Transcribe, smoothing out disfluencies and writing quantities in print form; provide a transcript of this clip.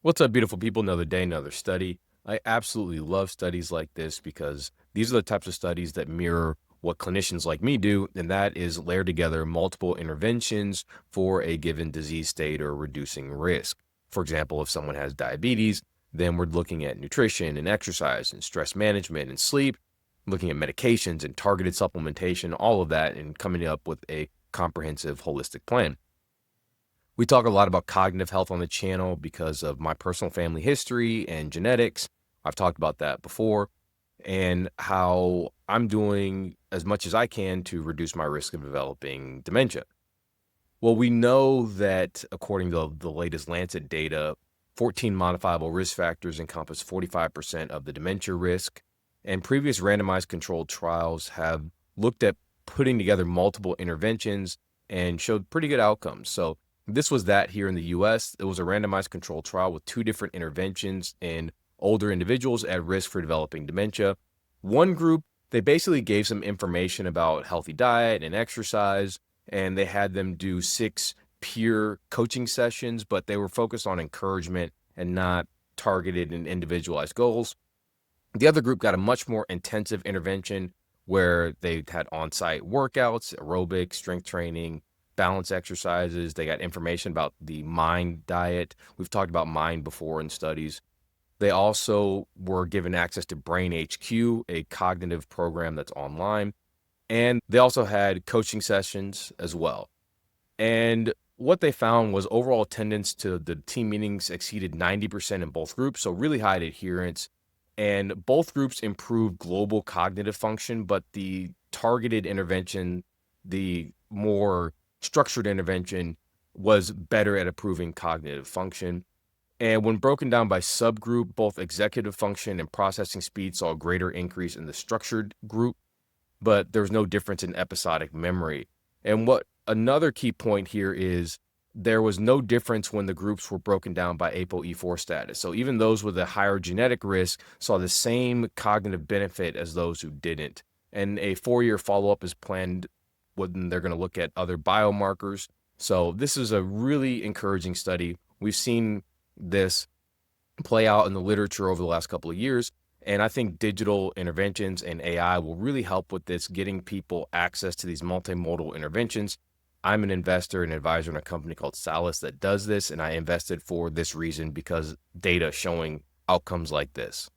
What's up, beautiful people? Another day, another study. I absolutely love studies like this because these are the types of studies that mirror what clinicians like me do, and that is layer together multiple interventions for a given disease state or reducing risk. For example, if someone has diabetes, then we're looking at nutrition and exercise and stress management and sleep, looking at medications and targeted supplementation, all of that, and coming up with a comprehensive holistic plan. We talk a lot about cognitive health on the channel because of my personal family history and genetics. I've talked about that before and how I'm doing as much as I can to reduce my risk of developing dementia. Well, we know that according to the latest Lancet data, 14 modifiable risk factors encompass 45% of the dementia risk. And previous randomized controlled trials have looked at putting together multiple interventions and showed pretty good outcomes. So, this was that here in the US. It was a randomized controlled trial with two different interventions in older individuals at risk for developing dementia. One group, they basically gave some information about healthy diet and exercise, and they had them do 6 peer coaching sessions, but they were focused on encouragement and not targeted and individualized goals. The other group got a much more intensive intervention where they had on-site workouts, aerobics, strength training, balance exercises. They got information about the MIND diet. We've talked about MIND before in studies. They also were given access to Brain HQ, a cognitive program that's online. And they also had coaching sessions as well. And what they found was overall attendance to the team meetings exceeded 90% in both groups, so really high adherence. And both groups improved global cognitive function, but the targeted intervention, the more structured intervention, was better at improving cognitive function. And when broken down by subgroup, both executive function and processing speed saw a greater increase in the structured group, but there was no difference in episodic memory. And what another key point here is there was no difference when the groups were broken down by ApoE4 status. So even those with a higher genetic risk saw the same cognitive benefit as those who didn't. And a 4-year follow-up is planned when they're going to look at other biomarkers. So this is a really encouraging study. We've seen this play out in the literature over the last couple of years. And I think digital interventions and AI will really help with this, getting people access to these multimodal interventions. I'm an investor and advisor in a company called Salus that does this, and I invested for this reason because data showing outcomes like this.